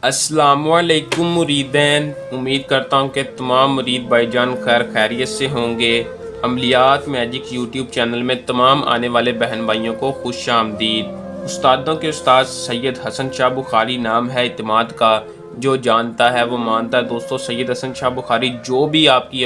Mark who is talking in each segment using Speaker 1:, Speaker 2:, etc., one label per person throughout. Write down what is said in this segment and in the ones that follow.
Speaker 1: अस्सलाम वालेकुम मुरीदैन। उम्मीद करता हूँ कि तमाम मुरीद भाईजान खैर खैरियत से होंगे। अमलियात मैजिक यूट्यूब चैनल में तमाम आने वाले बहन भाइयों को खुश आमदीद। उस्तादों के उस्ताद सैयद हसन शाह बुखारी नाम है इत्मीद का, जो जानता है वो मानता है। दोस्तों, सैयद हसन शाह बुखारी जो भी आपकी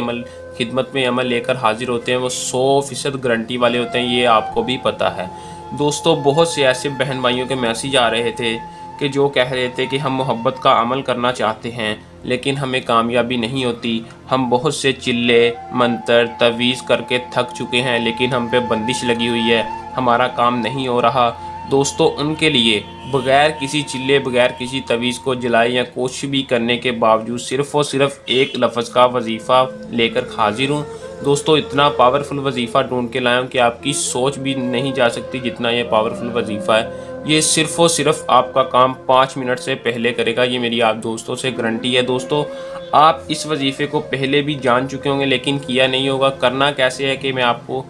Speaker 1: खिदमत में अमल लेकर हाजिर होते हैं वो 100% गारंटी वाले होते हैं, ये आपको भी पता है। दोस्तों, बहुत से ऐसे बहन भाइयों के मैसेज आ रहे थे कि जो कह रहे थे कि हम मोहब्बत का अमल करना चाहते हैं लेकिन हमें कामयाबी नहीं होती। हम बहुत से चिल्ले मंतर तवीज़ करके थक चुके हैं लेकिन हम पे बंदिश लगी हुई है, हमारा काम नहीं हो रहा। दोस्तों, उनके लिए बग़ैर किसी चिल्ले बग़ैर किसी तवीज़ को जलाए या कोशिश भी करने के बावजूद सिर्फ़ और सिर्फ एक लफ्ज़ का वजीफ़ा लेकर हाजिर हूँ। दोस्तों, इतना पावरफुल वजीफ़ा ढूंढ के लाया हूँ कि आपकी सोच भी नहीं जा सकती जितना ये पावरफुल वजीफ़ा है। ये सिर्फ़ और सिर्फ आपका काम 5 मिनट से पहले करेगा, ये मेरी आप दोस्तों से गारंटी है। दोस्तों, आप इस वजीफ़े को पहले भी जान चुके होंगे लेकिन किया नहीं होगा। करना कैसे है कि मैं आपको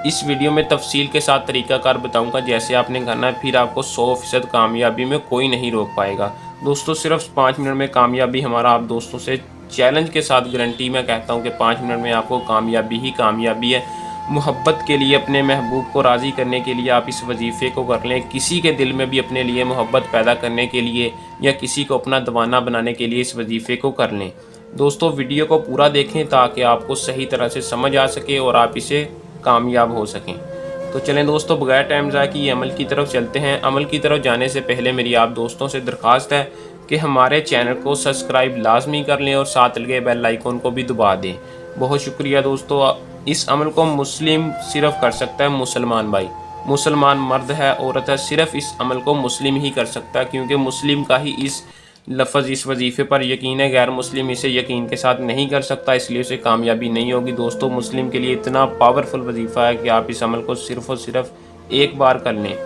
Speaker 1: इस वीडियो में तफसील के साथ तरीक़ाकार बताऊंगा, जैसे आपने करना है, फिर आपको 100% कामयाबी में कोई नहीं रोक पाएगा। दोस्तों, सिर्फ 5 मिनट में कामयाबी हमारा आप दोस्तों से चैलेंज के साथ गारंटी मैं कहता हूं कि 5 मिनट में आपको कामयाबी ही कामयाबी है। मोहब्बत के लिए, अपने महबूब को राज़ी करने के लिए आप इस वजीफ़े को कर लें। किसी के दिल में भी अपने लिए मोहब्बत पैदा करने के लिए या किसी को अपना दीवाना बनाने के लिए इस वजीफ़े को कर लें। दोस्तों, वीडियो को पूरा देखें ताकि आपको सही तरह से समझ आ सके और आप इसे कामयाब हो सकें। तो चलें दोस्तों, बगैर टाइम ज़ाया किए अमल की तरफ चलते हैं। अमल की तरफ जाने से पहले मेरी आप दोस्तों से दरख्वास्त है कि हमारे चैनल को सब्सक्राइब लाजमी कर लें और साथ लगे बेल आइकन को भी दबा दें। बहुत शुक्रिया दोस्तों। इस अमल को मुस्लिम सिर्फ कर सकता है, मुसलमान भाई। मुसलमान मर्द है औरत है, सिर्फ इस अमल को मुस्लिम ही कर सकता है, क्योंकि मुस्लिम का ही इस लफ्ज़ इस वजीफ़े पर यकीन है। गैर मुस्लिम इसे यकीन के साथ नहीं कर सकता, इसलिए उसे कामयाबी नहीं होगी। दोस्तों, मुस्लिम के लिए इतना पावरफुल वजीफ़ा है कि आप इस अमल को सिर्फ़ और सिर्फ एक बार कर लें।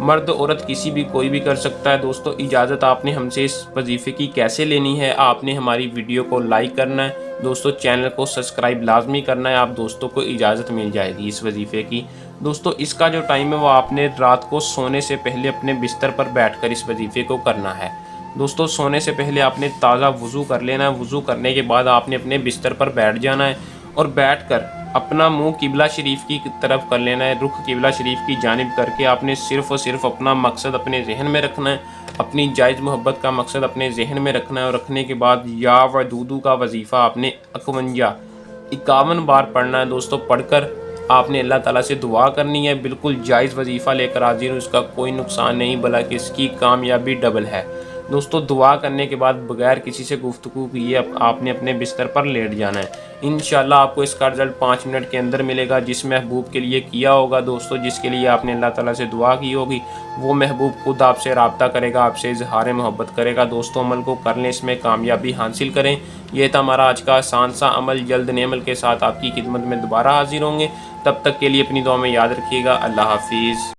Speaker 1: मर्द औरत किसी भी कोई भी कर सकता है। दोस्तों, इजाज़त आपने हमसे इस वजीफ़े की कैसे लेनी है? आपने हमारी वीडियो को लाइक करना है दोस्तों, चैनल को सब्सक्राइब लाजमी करना है, आप दोस्तों को इजाज़त मिल जाएगी इस वजीफ़े की। दोस्तों, इसका जो टाइम है वो आपने रात को सोने से पहले अपने बिस्तर पर बैठकर इस वजीफ़े को करना है। दोस्तों, सोने से पहले आपने ताज़ा वज़ू कर लेना है। वज़ू करने के बाद आपने अपने बिस्तर पर बैठ जाना है और बैठकर अपना मुंह किबला शरीफ की तरफ कर लेना है। रुख किबला शरीफ की जानिब करके आपने सिर्फ़ और सिर्फ अपना मकसद अपने जहन में रखना है, अपनी जायज़ मोहब्बत का मकसद अपने जहन में रखना है। और रखने के बाद या वदूदू का वजीफ़ा आपने 51 बार पढ़ना है। दोस्तों, पढ़कर आपने अल्लाह ताला से दुआ करनी है। बिल्कुल जायज़ वजीफ़ा लेकर हाजिर हूँ, इसका कोई नुकसान नहीं बल्कि इसकी कामयाबी डबल है। दोस्तों, दुआ करने के बाद बगैर किसी से गुफ्तगू किए आपने अपने बिस्तर पर लेट जाना है। इंशाल्लाह आपको इसका रिज़ल्ट 5 मिनट के अंदर मिलेगा। जिस महबूब के लिए किया होगा दोस्तों, जिसके लिए आपने अल्लाह ताला से दुआ की होगी, वो महबूब खुद आपसे रब्ता करेगा, आपसे इजहार मोहब्बत करेगा। दोस्तों, अमल को कर लें, इसमें कामयाबी हासिल करें। यह था हमारा आज का आसान सा अमल। जल्द नए अमल के साथ आपकी खिदमत में दोबारा हाजिर होंगे। तब तक के लिए अपनी दुआ में याद रखिएगा। अल्लाह हाफिज़।